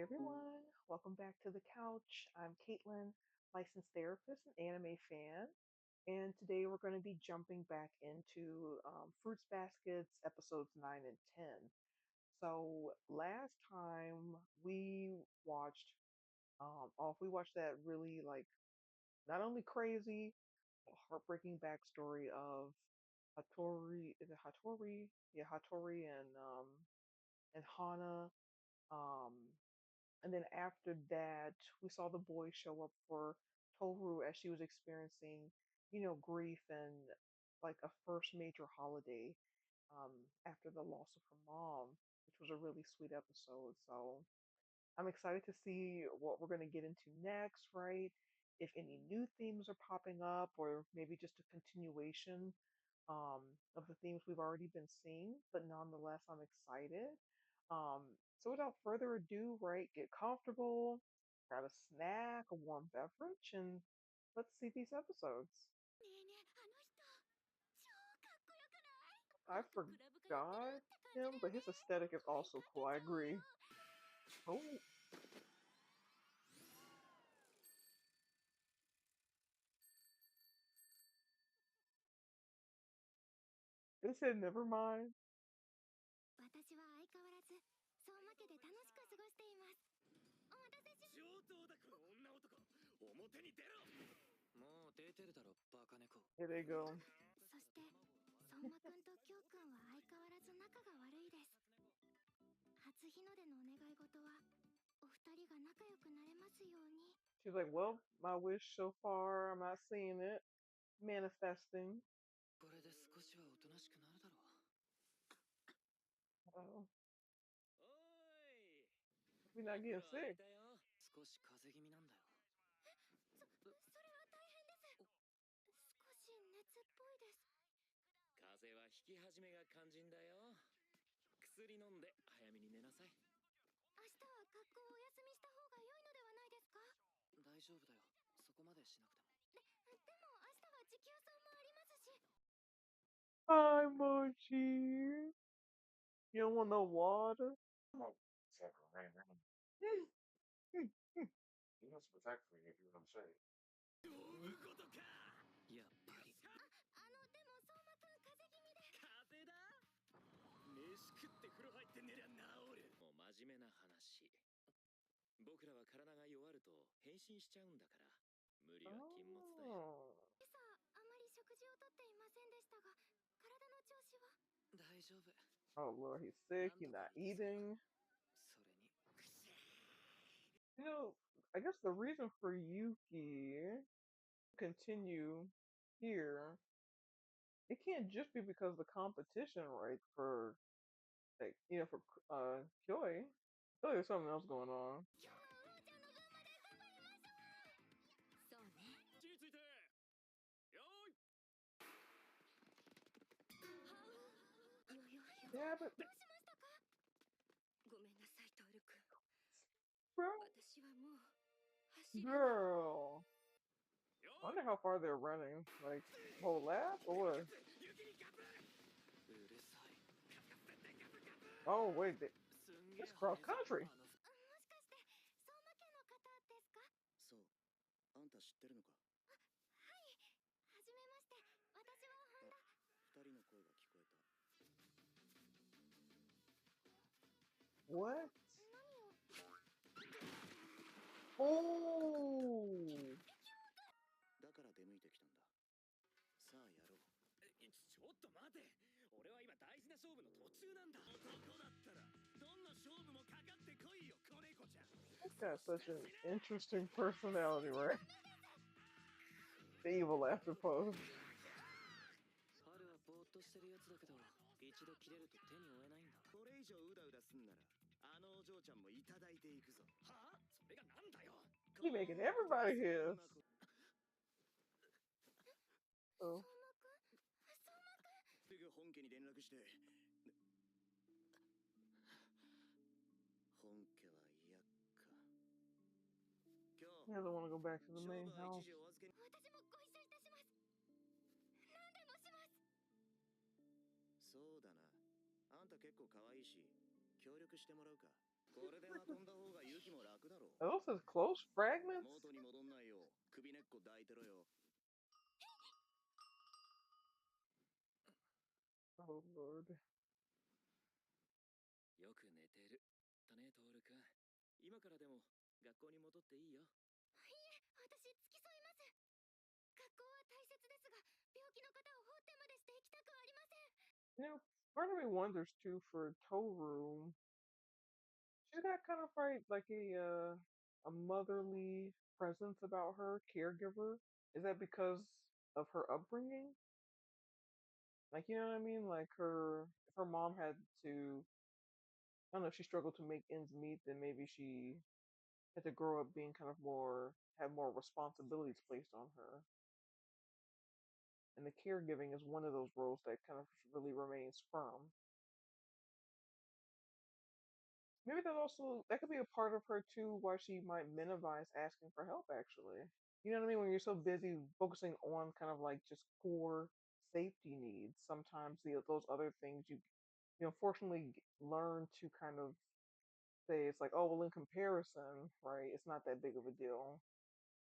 everyone, welcome back to the couch. I'm Caitlin, licensed therapist and anime fan, and today we're going to be jumping back into Fruits Baskets episodes 9 and 10. So last time we watched that really like not only crazy, but heartbreaking backstory of Hatori. Is it Hatori? Yeah, Hatori and Hana. Um, And then after that, we saw the boys show up for Tohru as she was experiencing, grief and like a first major holiday after the loss of her mom, which was a really sweet episode. So I'm excited to see what we're going to get into next, right? If any new themes are popping up, or maybe just a continuation of the themes we've already been seeing. But nonetheless, I'm excited. So without further ado, right, get comfortable, grab a snack, a warm beverage, and let's see these episodes. I forgot him, but his aesthetic is also cool. I agree. Oh, they said never mind. 私は相変わらず相馬家で楽しく過ごしています。お待たせし上等だこの女男表に出ろもう出てるだろバカ猫 Here they go. そして相馬くんと京くんは相変わらず仲が悪いです。初日の出のお願い事はお二人が仲良くなれますように。 She's like, well, my wish so far, I'm not seeing it manifesting. これで少しはおとなしくなるだろう。Oh, おい we're not getting は開い sick. たよ。少し風邪気味なんだよ。それは大変です。少し熱っぽいです。風邪は引き始めが肝心だよ。薬飲んで早めに寝なさい。明日は学校をお休みした方が良いのではないですか？大丈夫だよ。そこまでしなくても。でも明日は持久走もありますし。Hi, Mochi. You don't want no water? He must protect me, if you know what I'm saying. どういうことか。やっぱり。でも相馬くん風邪気味で。風邪だ。飯食って風呂入って寝りゃ治る。もう真面目な話。僕らは体が弱ると変身しちゃうんだから、無理は禁物だよ。Oh. 今朝あまり食事をとっていませんでしたが、体の調子は大丈夫。Oh, Lord, he's sick. He's not eating. それに。You know, I guess the reason for Yuki to continue here, it can't just be because of the competition, right? For like, for Kyoei. I feel like there's something else going on. 今日はうーちゃんの分まで頑張りましょう。そうね。位置について。よーい。Yeah, but どうしましたか？ごめんなさい、トール君。 bro, 私はもう走れない。 girl. I wonder how far they're running. Like whole lap or what? うるさい。 Oh wait,すんげえ it's cross country. もしかして相馬家の方ですか？そう。あんた知ってるのか？はい。はじめまして。私は本田。二人の声が聞こえた。 What? 何を。 Oh. だから出向いてきたんだ。さあやろう。ちょっと待て。俺は今大事な勝負の途中なんだ。男だったらどんな勝負もかかってこいよ、子猫ちゃん。 He's got such an interesting personality, right? The evil laughter pose. 春はぼーっとしてるやつだけど、一度切れると手に負えないんだ。これ以上うだうだすんなら、あのお嬢ちゃんもいただいていくぞ。はあ？それがなんだよ。 He making everybody his. Oh. すぐ本家に連絡して。本家は嫌か。 He doesn't want to go back to the main house. 私もご一緒いたします。何でもします。そうだな。あんた結構可愛いし、協力してもらうか。これで運んだ方がユキも楽だろう。 Are those his close fragments? 元に戻んないよ。首根っこ抱いてろよ。 Oh Lord. よく寝てる。だね、トール君。今からでも学校に戻っていいよ。いえ、私付き添います。学校は大切ですが、病気の方を放ってまでして行きたくありません。You know, part of me wonders too for Tohru. She's got kind of like a motherly presence about her, caregiver. Is that because of her upbringing? Like, you know what I mean? Like if her mom had to, I don't know, if she struggled to make ends meet, then maybe she had to grow up being kind of have more responsibilities placed on her. And the caregiving is one of those roles that kind of really remains firm. Maybe that could be a part of her too, why she might minimize asking for help actually. You know what I mean? When you're so busy focusing on kind of like just core safety needs, sometimes those other things you unfortunately learn to kind of say it's like, oh well, in comparison, right? It's not that big of a deal,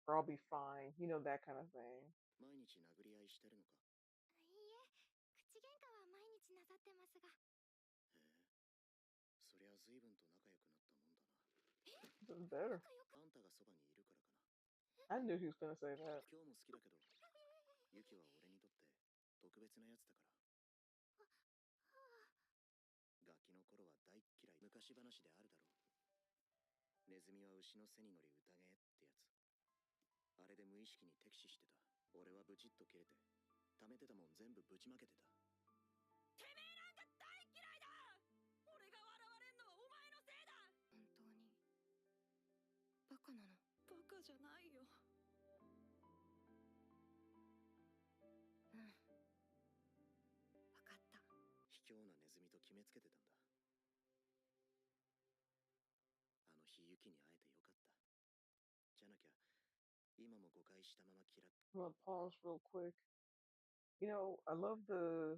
or I'll be fine. You know, that kind of thing. 毎日殴り合いしてるのか。いいえ、口喧嘩は毎日なさってますが。へえ、そりゃ随分と仲良くなったもんだな。Doesn't better. あんたがそばにいるからかな。I knew he was gonna say that. 今日も好きだけど、ユキは俺にとって特別なやつだから。ガキの頃は大っ嫌い。昔話であるだろう。ネズミは牛の背に乗り宴ってやつ。あれで無意識に敵視してた。俺はブチッと切れて、溜めてたもん全部ぶちまけてた。てめえなんか大嫌いだ。俺が笑われんのはお前のせいだ。本当にバカなの？バカじゃないよ。うん。わかった。卑怯なネズミと決めつけてたんだ。あの日ユキに会えてよかった。じゃなきゃ今も誤解したまま嫌っ。I'm gonna pause real quick. You know, I love the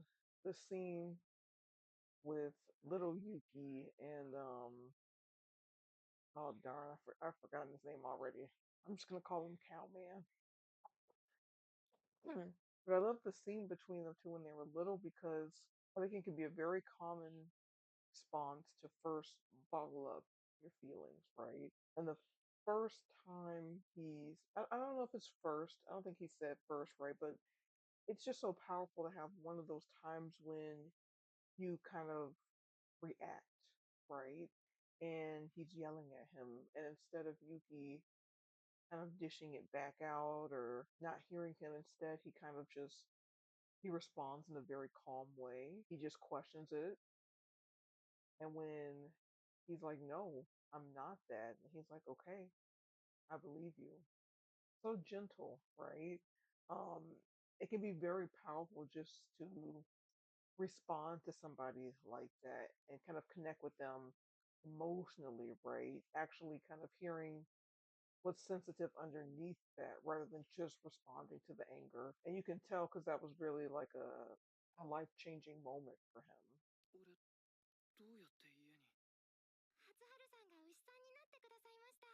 scene with little Yuki and oh darn, I've forgotten his name already. I'm just gonna call him Cowman. But I love the scene between the two when they were little because I think it can be a very common response to first bottle up your feelings, right? And the first time I don't know if it's first, I don't think he said first, right? But it's just so powerful to have one of those times when you kind of react, right? And he's yelling at him, and instead of Yuki kind of dishing it back out or not hearing him, instead he responds in a very calm way. He just questions it, and when he's like, "No, I'm not that," and he's like, "Okay, I believe you." So gentle, right? Um, it can be very powerful just to respond to somebody like that and kind of connect with them emotionally, right? Actually, kind of hearing what's sensitive underneath that rather than just responding to the anger. And you can tell because that was really like a life changing moment for him. 俺どうやって家に。初春さんが牛さんになってくださいました。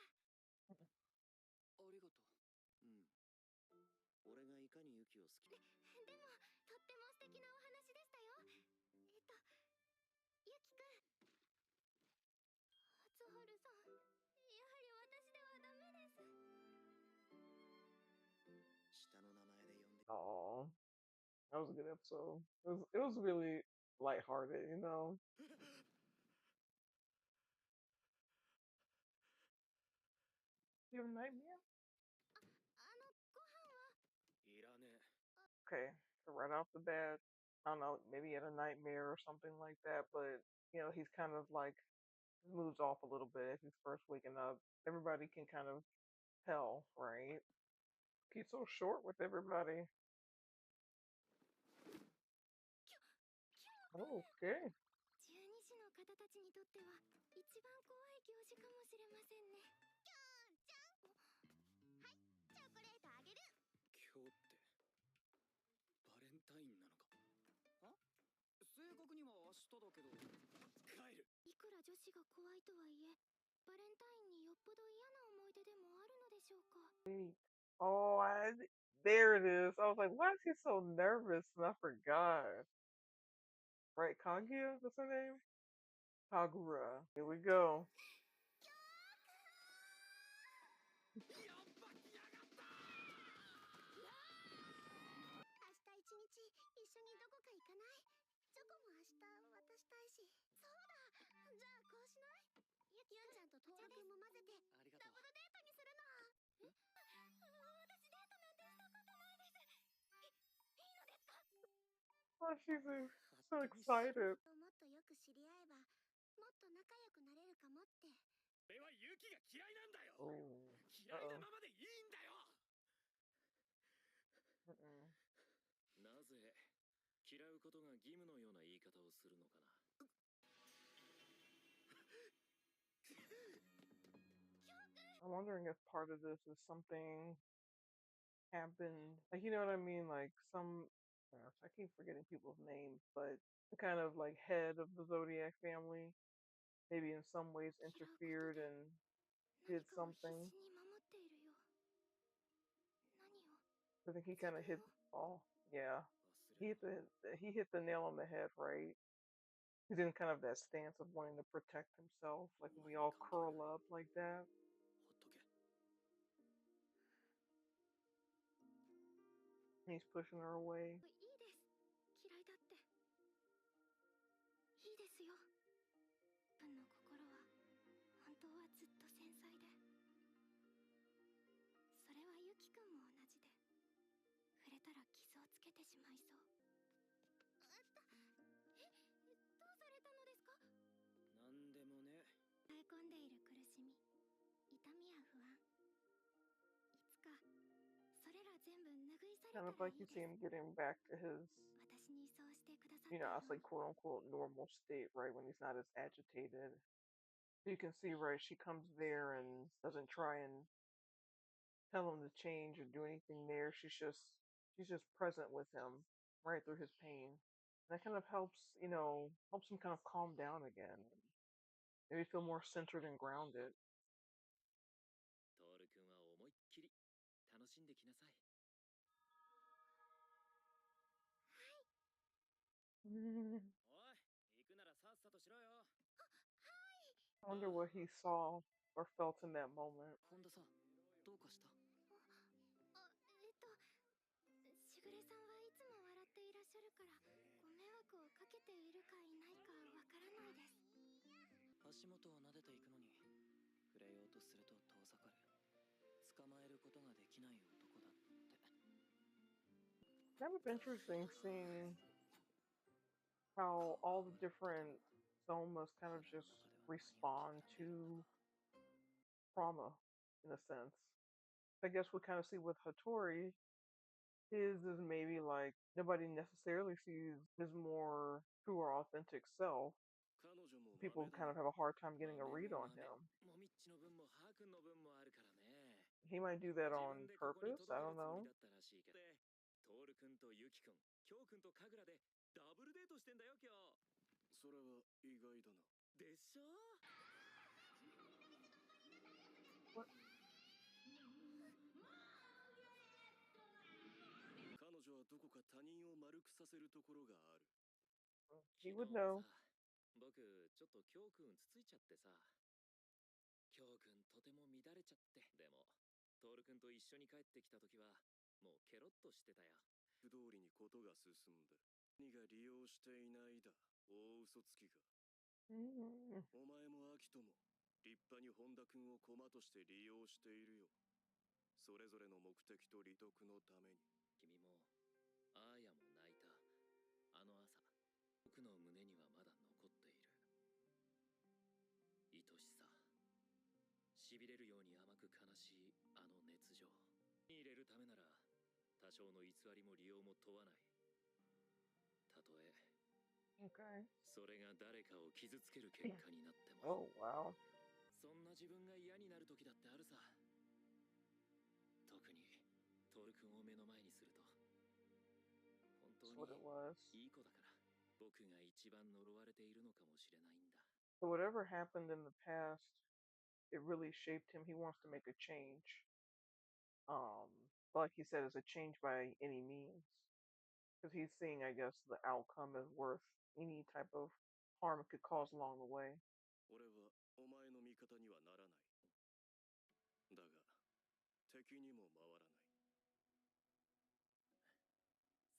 ありがとう。うん。俺がいかにユキを好き。でもとっても素敵なお話でしたよ。ユキくん。初春さん、やはり私ではダメです。下の名前で呼んで。Oh, that was a good episode. It was really lighthearted, you know. You have a nightmare? ご飯はいらねえ。Okay, so right off the bat, I don't know, maybe he had a nightmare or something like that, but he's kind of like moves off a little bit. He's first waking up. Everybody can kind of tell, right? He's so short with everybody. Okay. 十二支の方たちにとっては一番怖い行事かもしれませんね。キョンちゃん、はい、チョコレートあげる。今日ってバレンタインなのか。あ？正確には明日だけど。帰る。いくら女子が怖いとはいえ、バレンタインによっぽど嫌な思い出でもあるのでしょうか。Oh, there it is. I was like, why is he so nervous? And I forgot. Right, Kaguya? What's her name? Kagura. Here we go. 明日一日一緒にどこか行かない？チョコも明日渡したいし。そうだ、じゃあこうしない？ユキちゃんとトール君も混ぜてダブルデートにするの。私デートなんてしたことないです。いいのですか？ Oh, she's so excited. もっとよく知り合えばもっと仲良くなれるかもって。俺はユキが嫌いなんだよ。 Oh, 嫌いなままでいいんだよ。 uh-oh. なぜ嫌うことが義務のような言い方をするのかな。I'm wondering if part of this is something happened, like, you know what I mean? Like gosh, I keep forgetting people's names, but the kind of like head of the Zodiac family maybe in some ways 嫌うこと interfered で and 何 did かを必 something. 死に守っているよ。何を？ I think he 自 kind of 分 hit, を oh, yeah. 忘 He れ hit ろ。 he hit the nail on the head, right? He's in kind of that stance of wanting to protect himself, like お when 前 we に all 関係 curl ない。 up like that. ほっとけ。 And he's pushing her away. いいです。嫌いだって。いいですよ。自分の心は本当はずっと繊細で。それはユキ君も同じで。触れたら傷をつけてしまいそう。どうされたのですか？なんでもね。耐え込んでいる苦しみ、痛みや不安。いつかそれら全部拭い去れ Kind た of ら like い you いで see す。 him getting back to his, 私にそうしてくださっ you た know, の I'll say は。 quote unquote normal state, right? When he's not as agitated. You can see, right? She comes there and doesn't try and tell him to change or do anything there. She's just present with him right through his pain. That kind of helps, helps him kind of calm down again. Maybe feel more centered and grounded. トール君は思いっきり楽しんできなさい。 Mm. おい、行くならさっさとしろよ。 I wonder what he saw or felt in that moment. 本田さん、どうかした？しぐれさんはいつも笑っていらっしゃるからご迷惑をかけているかいないかわからないです。足元を撫でていくのに触れようとすると遠ざかる。捕まえることができない男だって。 Kind of interesting seeing how all the different somas kind of just respond to trauma in a sense. I guess we kind of see with Hatori, his is maybe like nobody necessarily sees his more true or authentic self. 彼女も People 豆だ kind よ。 of have a hard time getting a 豆 read も on 豆。 him. もみっちの分もハー君の分もあるからね。 He might do that 自分 on でここに purpose. I 届ける don't つもり know. だったらしいけど。で、トール君とユキ君、キョウ君とカグラでダブルデートしてんだよ今日。それは意外だな。でしょ？ What? 彼女はどこか他人を丸くさせるところがある。 He 昨 would 日は know. さ、僕ちょっとキョウ君つついちゃってさ。キョウ君とても乱れちゃって。でもトール君と一緒に帰ってきた時はもうケロッとしてたよ。通りにことが進んだ。何が利用していないだ、大嘘つきが。 Mm. お前もアキトも立派に本田君を駒として利用しているよ。それぞれの目的と利得のために。君もアーヤも泣いたあの朝、僕の胸にはまだ残っている。愛しさ、痺れるように甘く悲しいあの熱情。手に入れるためなら多少の偽りも利用も問わない。たとえ Okay. それが誰かを傷つける結果になっても。 Oh, wow. そんな自分が嫌になる時だってあるさ。特にトール君を目の前にすると。本 That's 当 what it に was. いい子だから僕が一番呪われているのかもしれないんだ。So whatever happened in the past, it really shaped him. He wants to make a change. But like he said, it's a change by any means. Because he's seeing, I guess, the outcome is worth any type of harm it could cause along the way. 俺はお前の味方にはならない。だが、敵にも回らない。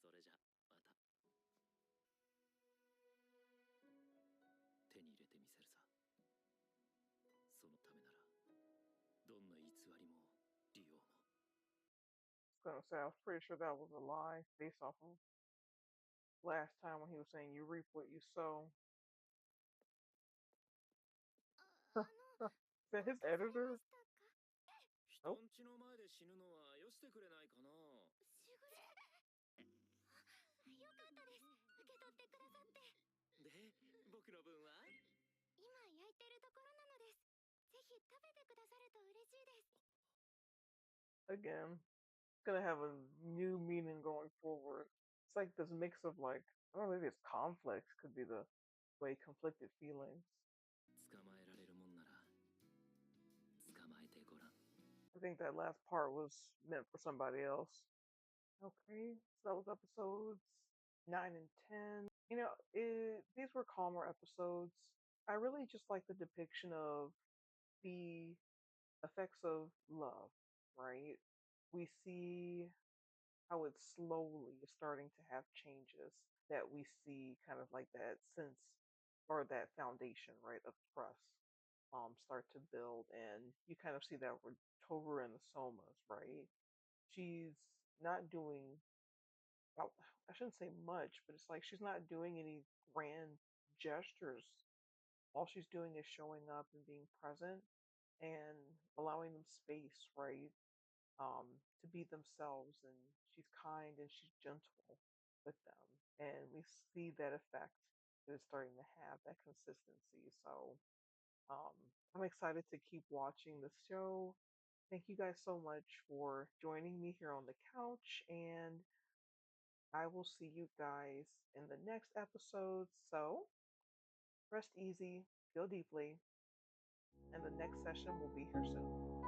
それじゃ、また。手に入れてみせるさ。そのためなら、どんな偽りも利用も。I was gonna say I was pretty sure that was a lie based off of last time when he was saying you reap what you sow. あ Is that どう his かされま editor? したか？Nope. 人んちの前で死ぬのはよしてくれないかな。しぐれ。よかったです。受け取ってくださって。で、僕の分は今焼いてるところなのです。ぜひ食べてくださると嬉しいです。 Again, it's gonna have a new meaning going forward. It's like this mix of like, I don't know, maybe it's conflicts, could be the way conflicted feelings. 捕まえられるもんなら捕まえてごらん。 I think that last part was meant for somebody else. Okay, so that was episodes 9 and 10. You know, these were calmer episodes. I really just like the depiction of the effects of love, right? We see how it slowly is starting to have changes that we see kind of like that sense or that foundation, right, of trust start to build. And you kind of see that with Tohru and the Somas, right? She's not doing, well, I shouldn't say much, but it's like she's not doing any grand gestures. All she's doing is showing up and being present and allowing them space, right? To be themselves, and she's kind and she's gentle with them, and we see that effect that it's starting to have that consistency. So um, I'm excited to keep watching the show. Thank you guys so much for joining me here on the couch, and I will see you guys in the next episode. So rest easy, feel deeply, and the next session will be here soon.